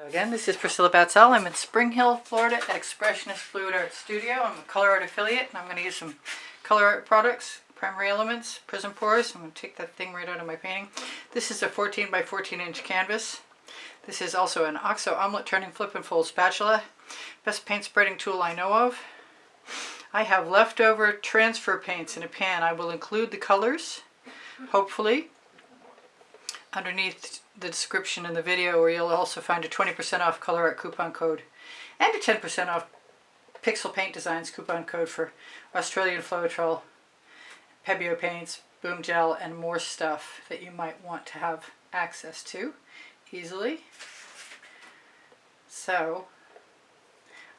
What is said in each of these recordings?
Again, this is Priscilla Batzell. I'm in Spring Hill, Florida at Expressionist Fluid Art Studio. I'm a Color Arte affiliate and I'm going to use some Color Arte products, Primary Elements, Prizm Pours. I'm going to take that thing right out of my painting. This is a 14 by 14 inch canvas. This is also an OXO omelet turning flip and fold spatula. Best paint spreading tool I know of. I have leftover transfer paints in a pan. I will include the colors, hopefully, underneath the description in the video, where you'll also find a 20% off Color Arte coupon code and a 10% off Pixel Paint Designs coupon code for Australian Floetrol, Pebeo paints, Boom Gel, and more stuff that you might want to have access to easily. So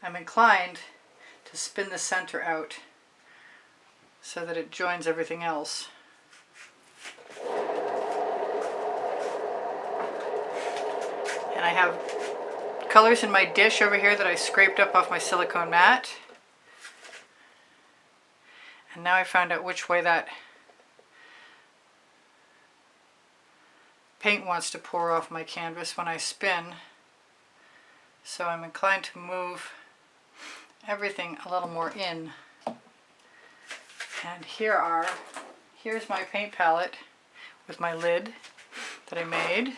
I'm inclined to spin the center out so that it joins everything else. And I have colors in my dish over here that I scraped up off my silicone mat. And now I found out which way that paint wants to pour off my canvas when I spin. So I'm inclined to move everything a little more in. And here's my paint palette with my lid that I made.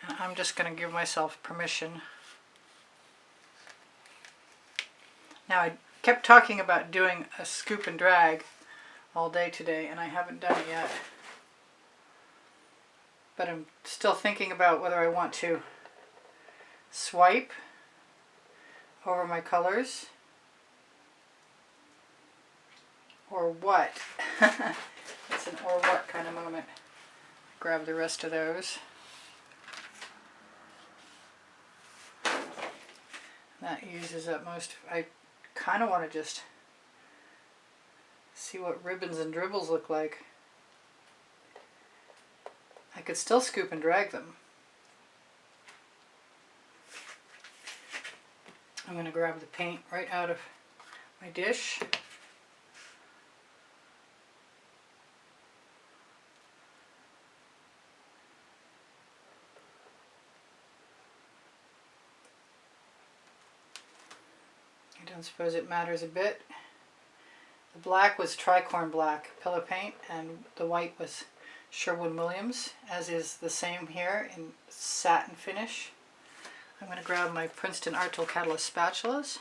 And I'm just going to give myself permission. Now, I kept talking about doing a scoop and drag all day today, and I haven't done it yet. But I'm still thinking about whether I want to swipe over my colors or what. It's an or what kind of moment. Grab the rest of those. That uses up most. I kind of want to just see what ribbons and dribbles look like. I could still scoop and drag them. I'm going to grab the paint right out of my dish. I don't suppose it matters a bit. The black was Tricorn black pillow paint, and the white was Sherwin Williams, as is the same here in satin finish. I'm going to grab my Princeton Art Tool Catalyst spatulas.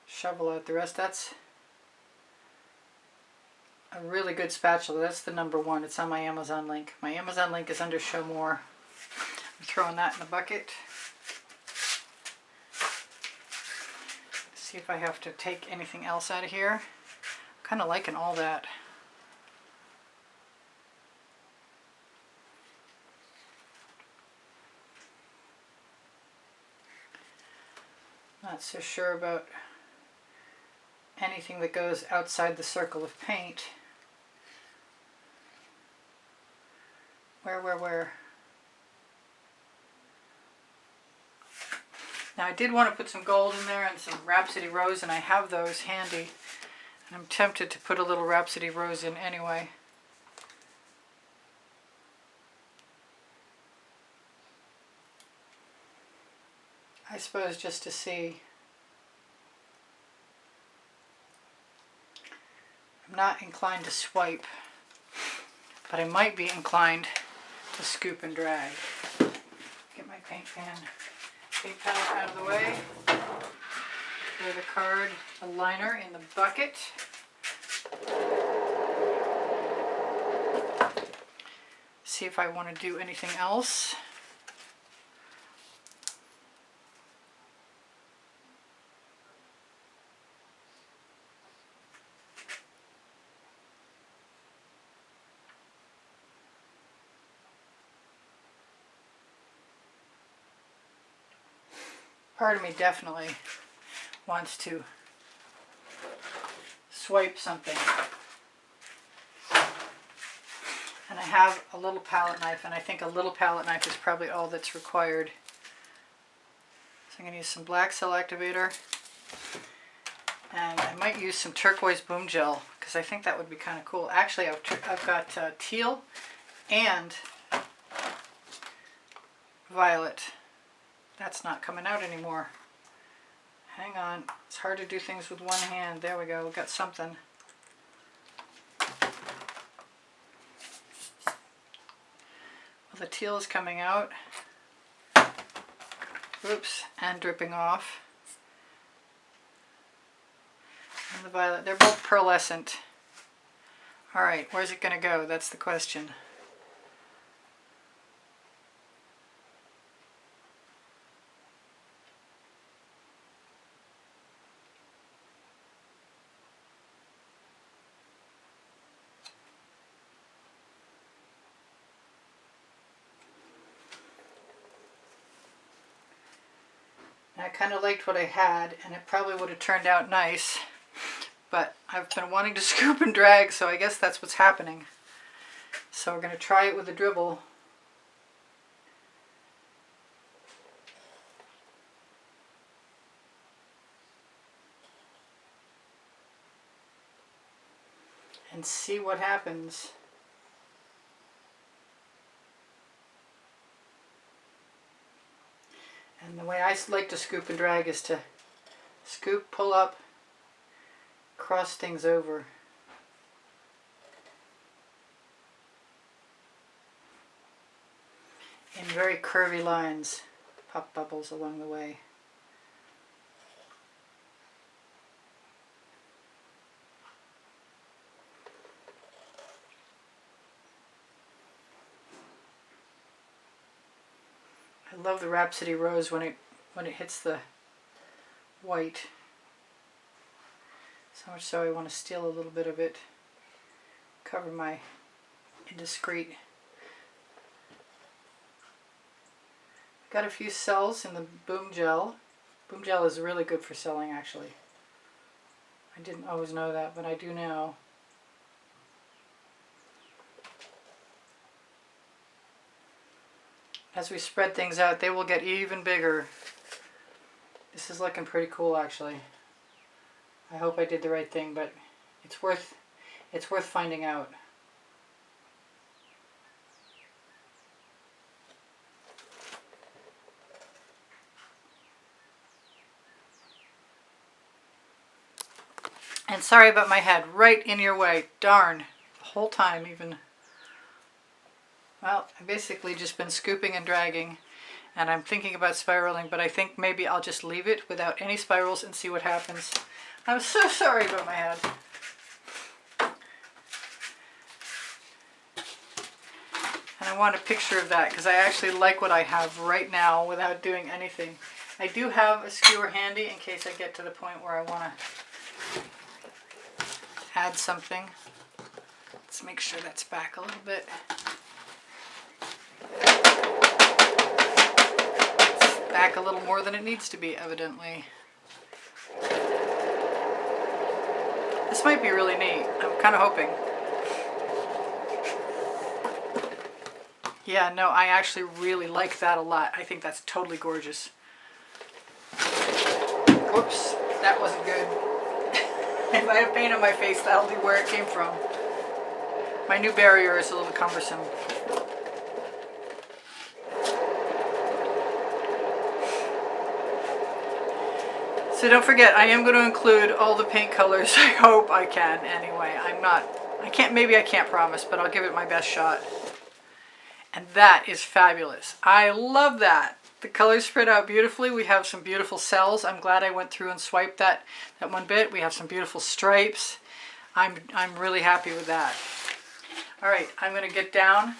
Shovel out the rest. That's a really good spatula. That's the #1. It's on my Amazon link. My Amazon link is under Show More. I'm throwing that in the bucket. See if I have to take anything else out of here. I'm kind of liking all that. Not so sure about anything that goes outside the circle of paint. Where? Now I did want to put some gold in there and some Rhapsody Rose, and I have those handy. And I'm tempted to put a little Rhapsody Rose in anyway. I suppose just to see. I'm not inclined to swipe, but I might be inclined to scoop and drag. Get my paint palette out of the way. Throw the card, the liner in the bucket. See if I want to do anything else. Part of me definitely wants to swipe something. And I have a little palette knife, and I think a little palette knife is probably all that's required. So I'm going to use some black cell activator And I might use some turquoise boom gel because I think that would be kind of cool. Actually, I've got teal and violet. That's not coming out anymore. Hang on. It's hard to do things with one hand. There we go. We got something. Well, the teal is coming out. Oops. And dripping off. And the violet. They're both pearlescent. Alright, where's it going to go? That's the question. I kind of liked what I had, and it probably would have turned out nice, but I've been wanting to scoop and drag, so I guess that's what's happening. So we're going to try it with a dribble. And see what happens. And the way I like to scoop and drag is to scoop, pull up, cross things over. In very curvy lines, pop bubbles along the way. I love the Rhapsody Rose when it hits the white. So much so I want to steal a little bit of it, cover my indiscreet. Got a few cells in the boom gel. Boom gel is really good for selling, actually. I didn't always know that, but I do now. As we spread things out, they will get even bigger. This is looking pretty cool, actually. I hope I did the right thing, but it's worth finding out. And sorry about my head, right in your way. Darn, the whole time even. Well, I've basically just been scooping and dragging, and I'm thinking about spiraling, but I think maybe I'll just leave it without any spirals and see what happens. I'm so sorry about my head. And I want a picture of that because I actually like what I have right now without doing anything. I do have a skewer handy in case I get to the point where I want to add something. Let's make sure that's back a little bit. Back a little more than it needs to be, evidently. This might be really neat. I'm kind of hoping. Yeah, no, I actually really like that a lot. I think that's totally gorgeous. Whoops, that wasn't good. If I have paint on my face, that'll be where it came from. My new barrier is a little cumbersome. So don't forget, I am going to include all the paint colors. I hope I can anyway. Maybe I can't promise, but I'll give it my best shot. And that is fabulous. I love that. The colors spread out beautifully. We have some beautiful cells. I'm glad I went through and swiped that one bit. We have some beautiful stripes. I'm really happy with that. All right, I'm going to get down,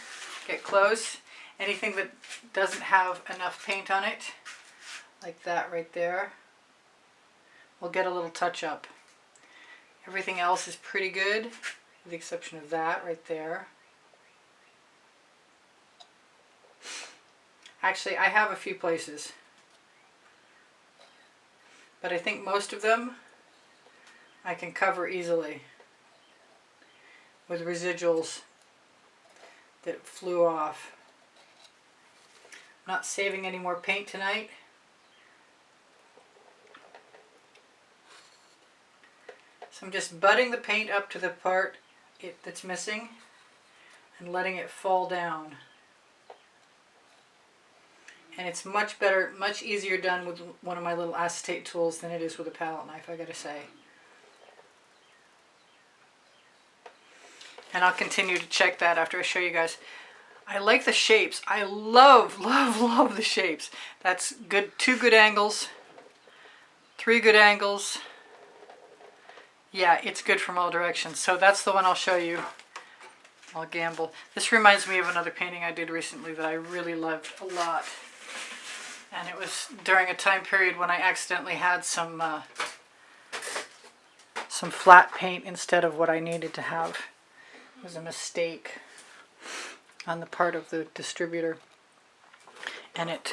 get close. Anything that doesn't have enough paint on it, like that right there, we'll get a little touch up. Everything else is pretty good, with the exception of that right there. Actually, I have a few places, but I think most of them I can cover easily with residuals that flew off. I'm not saving any more paint tonight. So I'm just butting the paint up to the part that's missing and letting it fall down. And it's much better, much easier done with one of my little acetate tools than it is with a palette knife, I gotta say. And I'll continue to check that after I show you guys. I like the shapes. I love, love, love the shapes. That's good. 2 good angles. 3 good angles. Yeah, it's good from all directions. So that's the one I'll show you. I'll gamble. This reminds me of another painting I did recently that I really loved a lot. And it was during a time period when I accidentally had some flat paint instead of what I needed to have. It was a mistake on the part of the distributor. And it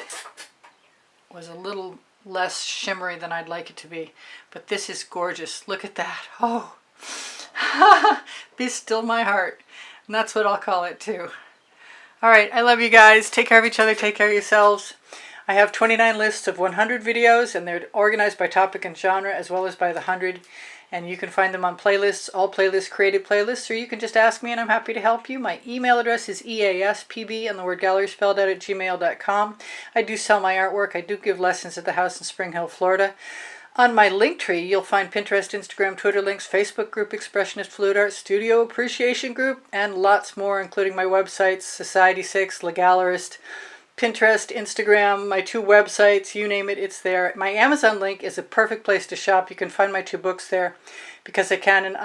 was a little less shimmery than I'd like it to be. But this is gorgeous. Look at that. Oh, be still my heart. And that's what I'll call it too. All right, I love you guys. Take care of each other. Take care of yourselves. I have 29 lists of 100 videos, and they're organized by topic and genre as well as by the 100. And you can find them on playlists, all playlists, created playlists, or you can just ask me and I'm happy to help you. My email address is easpb and the word gallery spelled out at gmail.com. I do sell my artwork. I do give lessons at the house in Spring Hill, Florida. On my Linktree, you'll find Pinterest, Instagram, Twitter links, Facebook group, Expressionist Fluid Art, Studio Appreciation Group, and lots more, including my websites, Society 6, Legallerist, Pinterest, Instagram, my 2 websites, you name it, it's there. My Amazon link is a perfect place to shop. You can find my 2 books there because I can in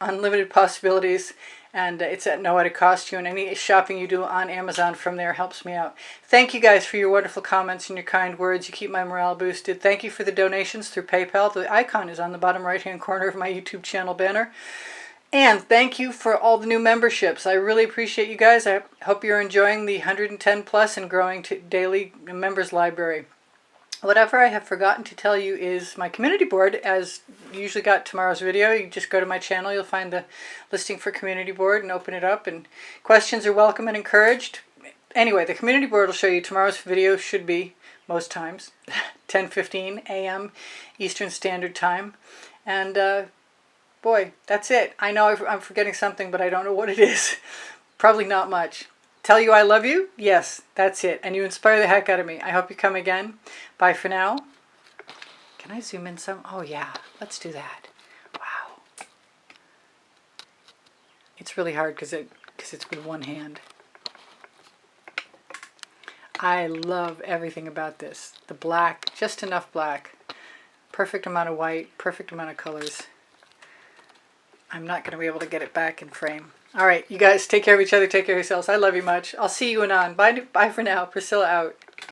unlimited possibilities, and it's at no added cost to you, and any shopping you do on Amazon from there helps me out. Thank you guys for your wonderful comments and your kind words. You keep my morale boosted. Thank you for the donations through PayPal. The icon is on the bottom right-hand corner of my YouTube channel banner. And thank you for all the new memberships. I really appreciate you guys. I hope you're enjoying the 110 plus and growing daily members library. Whatever I have forgotten to tell you is my community board, as you usually got tomorrow's video. You just go to my channel, you'll find the listing for community board and open it up, and questions are welcome and encouraged. Anyway, the community board will show you tomorrow's video should be, most times, 10:15 a.m. Eastern Standard Time. And boy, that's it. I know I'm forgetting something, but I don't know what it is. Probably not much. Tell you I love you? Yes, that's it. And you inspire the heck out of me. I hope you come again. Bye for now. Can I zoom in some? Oh yeah, let's do that. Wow. It's really hard because it's with one hand. I love everything about this. The black, just enough black. Perfect amount of white, perfect amount of colors. I'm not going to be able to get it back in frame. All right, you guys take care of each other. Take care of yourselves. I love you much. I'll see you anon. Bye for now. Priscilla out.